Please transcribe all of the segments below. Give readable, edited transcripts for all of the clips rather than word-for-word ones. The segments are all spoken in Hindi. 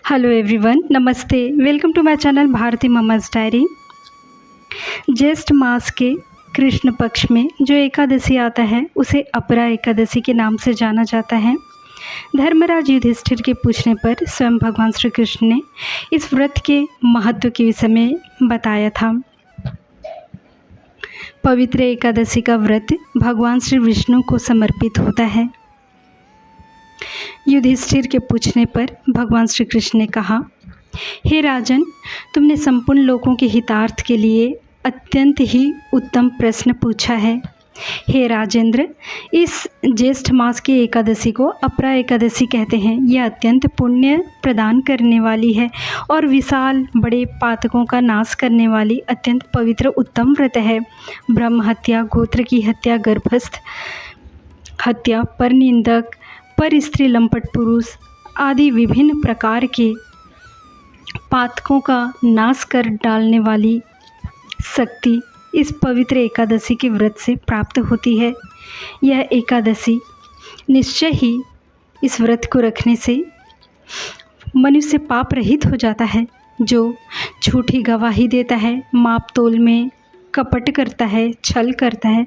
हेलो एवरीवन, नमस्ते। Welcome to my channel Bharti mamma's diary. ज्येष्ठ मास के कृष्ण पक्ष में जो एकादशी आता है उसे अपरा एकादशी के नाम से जाना जाता है। धर्मराज युधिष्ठिर के पूछने पर स्वयं भगवान श्री कृष्ण ने इस व्रत के महत्व के विषय में बताया था। पवित्र एकादशी का व्रत भगवान श्री विष्णु को समर्पित होता है। युधिष्ठिर के पूछने पर भगवान श्री कृष्ण ने कहा, हे राजन, तुमने संपूर्ण लोगों के हितार्थ के लिए अत्यंत ही उत्तम प्रश्न पूछा है। हे राजेंद्र, इस ज्येष्ठ मास की एकादशी को अपरा एकादशी कहते हैं। यह अत्यंत पुण्य प्रदान करने वाली है और विशाल बड़े पातकों का नाश करने वाली अत्यंत पवित्र उत्तम व्रत है। ब्रह्म हत्या, गोत्र की हत्या, गर्भस्थ हत्या, परनिंदक, पर स्त्री, लंपट पुरुष आदि विभिन्न प्रकार के पातकों का नाश कर डालने वाली शक्ति इस पवित्र एकादशी के व्रत से प्राप्त होती है। यह एकादशी निश्चय ही इस व्रत को रखने से मनुष्य पाप रहित हो जाता है। जो झूठी गवाही देता है, माप तोल में कपट करता है, छल करता है,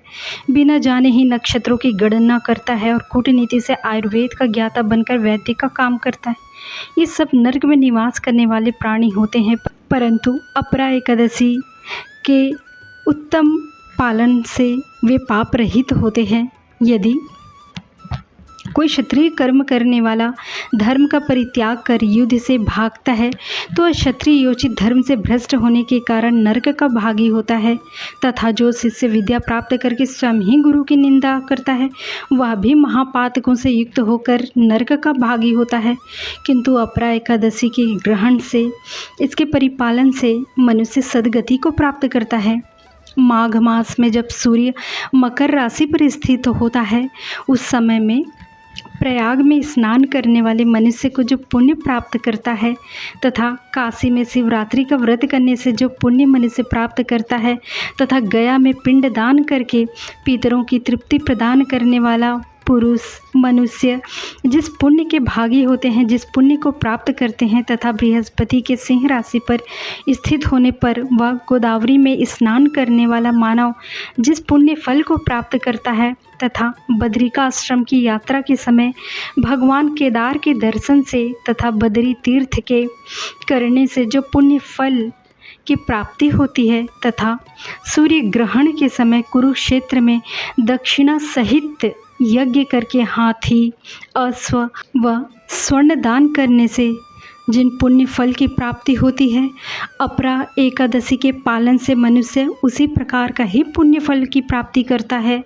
बिना जाने ही नक्षत्रों की गणना करता है और कूटनीति से आयुर्वेद का ज्ञाता बनकर वैद्य का काम करता है, ये सब नरक में निवास करने वाले प्राणी होते हैं। परंतु अपरा एकादशी के उत्तम पालन से वे पाप रहित होते हैं। यदि कोई क्षत्रिय कर्म करने वाला धर्म का परित्याग कर युद्ध से भागता है तो वह क्षत्रिय योचित धर्म से भ्रष्ट होने के कारण नरक का भागी होता है, तथा जो शिष्य विद्या प्राप्त करके स्वयं ही गुरु की निंदा करता है वह भी महापातकों से युक्त होकर नरक का भागी होता है। किंतु अपरा एकादशी के ग्रहण से, इसके परिपालन से मनुष्य सद्गति को प्राप्त करता है। माघ मास में जब सूर्य मकर राशि पर स्थित होता है उस समय में प्रयाग में स्नान करने वाले मनुष्य को जो पुण्य प्राप्त करता है, तथा काशी में शिवरात्रि का व्रत करने से जो पुण्य मनुष्य प्राप्त करता है, तथा गया में पिंड दान करके पितरों की तृप्ति प्रदान करने वाला पुरुष मनुष्य जिस पुण्य के भागी होते हैं, जिस पुण्य को प्राप्त करते हैं, तथा बृहस्पति के सिंह राशि पर स्थित होने पर वह गोदावरी में स्नान करने वाला मानव जिस पुण्य फल को प्राप्त करता है, तथा बद्रिकाश्रम की यात्रा के समय भगवान केदार के दर्शन से तथा बद्री तीर्थ के करने से जो पुण्य फल की प्राप्ति होती है, तथा सूर्य ग्रहण के समय कुरुक्षेत्र में दक्षिणा सहित यज्ञ करके हाथी, अश्व व स्वर्ण दान करने से जिन पुण्य फल की प्राप्ति होती है, अपरा एकादशी के पालन से मनुष्य उसी प्रकार का ही पुण्य फल की प्राप्ति करता है।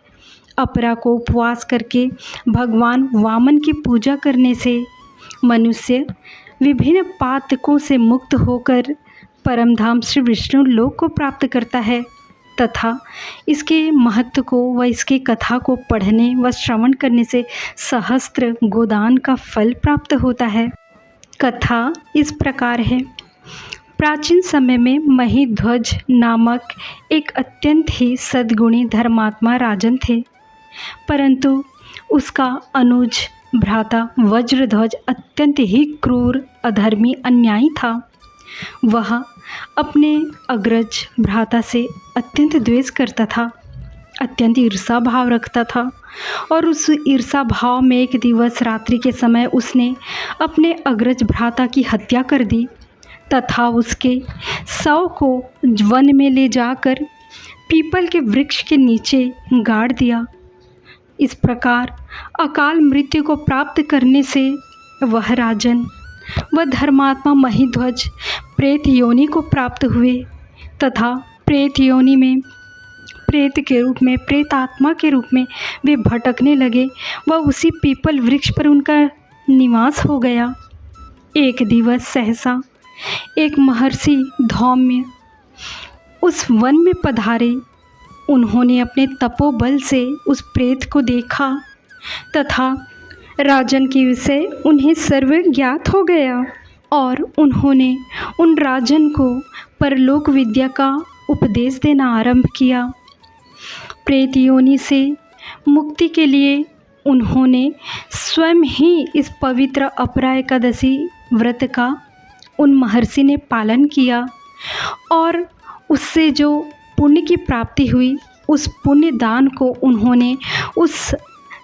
अपरा को उपवास करके भगवान वामन की पूजा करने से मनुष्य विभिन्न पातकों से मुक्त होकर परमधाम श्री विष्णु लोक को प्राप्त करता है, तथा इसके महत्व को व इसकी कथा को पढ़ने व श्रवण करने से सहस्त्र गोदान का फल प्राप्त होता है। कथा इस प्रकार है। प्राचीन समय में महिध्वज नामक एक अत्यंत ही सद्गुणी धर्मात्मा राजन थे, परंतु उसका अनुज भ्राता वज्रध्वज अत्यंत ही क्रूर, अधर्मी, अन्यायी था। वह अपने अग्रज भ्राता से अत्यंत द्वेष करता था, अत्यंत ईर्षा भाव रखता था, और उस ईर्षा भाव में एक दिवस रात्रि के समय उसने अपने अग्रज भ्राता की हत्या कर दी तथा उसके शव को वन में ले जाकर पीपल के वृक्ष के नीचे गाड़ दिया। इस प्रकार अकाल मृत्यु को प्राप्त करने से वह राजन वह धर्मात्मा महिध्वज प्रेत योनि को प्राप्त हुए, तथा प्रेत योनि में प्रेत के रूप में, प्रेत आत्मा के रूप में वे भटकने लगे। वह उसी पीपल वृक्ष पर उनका निवास हो गया। एक दिवस सहसा एक महर्षि धौम्य उस वन में पधारे। उन्होंने अपने तपोबल से उस प्रेत को देखा तथा राजन के विषय उन्हें सर्व ज्ञात हो गया, और उन्होंने उन राजन को परलोक विद्या का उपदेश देना आरंभ किया। प्रेत योनि से मुक्ति के लिए उन्होंने स्वयं ही इस पवित्र अपरा एकादशी व्रत का उन महर्षि ने पालन किया और उससे जो पुण्य की प्राप्ति हुई, उस पुण्य दान को उन्होंने उस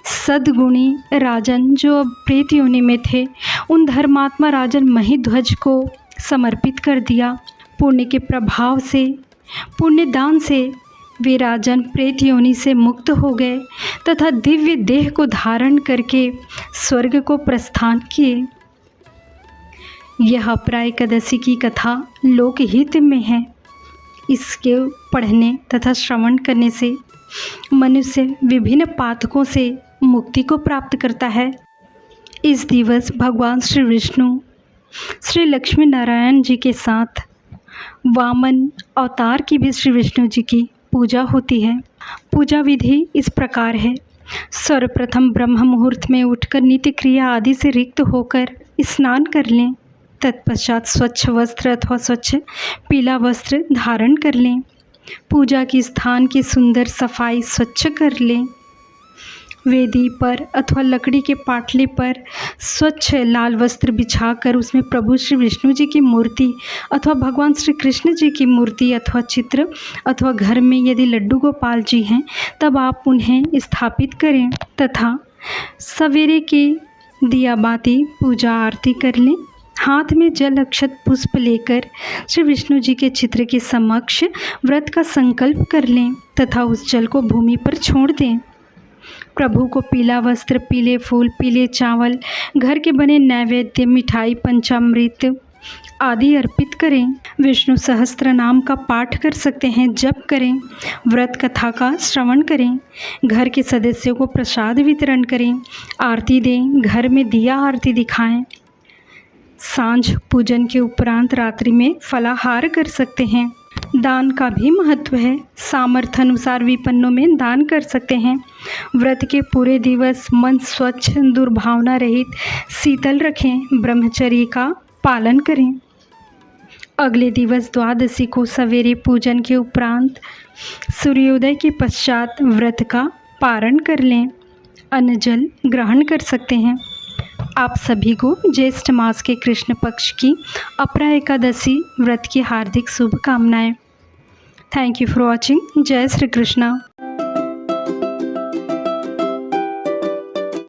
सद्गुणी राजन जो अब प्रेत योनि में थे, उन धर्मात्मा राजन महिध्वज को समर्पित कर दिया। पुण्य के प्रभाव से, पुण्य दान से वे राजन प्रेत योनि से मुक्त हो गए तथा दिव्य देह को धारण करके स्वर्ग को प्रस्थान किए। यह अपरा एकादशी की कथा लोकहित में है। इसके पढ़ने तथा श्रवण करने से मनुष्य विभिन्न पातकों से मुक्ति को प्राप्त करता है। इस दिवस भगवान श्री विष्णु श्री लक्ष्मी नारायण जी के साथ वामन अवतार की भी श्री विष्णु जी की पूजा होती है। पूजा विधि इस प्रकार है। सर्वप्रथम ब्रह्म मुहूर्त में उठकर नित्य क्रिया आदि से रिक्त होकर स्नान कर लें। तत्पश्चात स्वच्छ वस्त्र अथवा स्वच्छ पीला वस्त्र धारण कर लें। पूजा के स्थान की सुंदर सफाई स्वच्छ कर लें। वेदी पर अथवा लकड़ी के पाटले पर स्वच्छ लाल वस्त्र बिछाकर उसमें प्रभु श्री विष्णु जी की मूर्ति अथवा भगवान श्री कृष्ण जी की मूर्ति अथवा चित्र अथवा घर में यदि लड्डू गोपाल जी हैं तब आप उन्हें स्थापित करें तथा सवेरे के दिया बाती पूजा आरती कर लें। हाथ में जल अक्षत पुष्प लेकर श्री विष्णु जी के चित्र के समक्ष व्रत का संकल्प कर लें तथा उस जल को भूमि पर छोड़ दें। प्रभु को पीला वस्त्र, पीले फूल, पीले चावल, घर के बने नैवेद्य, मिठाई, पंचामृत आदि अर्पित करें। विष्णु सहस्त्र नाम का पाठ कर सकते हैं, जप करें, व्रत कथा का श्रवण करें, घर के सदस्यों को प्रसाद वितरण करें, आरती दें, घर में दिया आरती दिखाएं। सांझ पूजन के उपरांत रात्रि में फलाहार कर सकते हैं। दान का भी महत्व है। सामर्थ्य अनुसार विपन्नों में दान कर सकते हैं। व्रत के पूरे दिवस मन स्वच्छ, दुर्भावना रहित, शीतल रखें। ब्रह्मचर्य का पालन करें। अगले दिवस द्वादशी को सवेरे पूजन के उपरांत सूर्योदय के पश्चात व्रत का पारण कर लें। अन्न जल ग्रहण कर सकते हैं। आप सभी को ज्येष्ठ मास के कृष्ण पक्ष की अपरा एकादशी व्रत की हार्दिक शुभकामनाएं। Thank you for watching. जय श्री कृष्णा।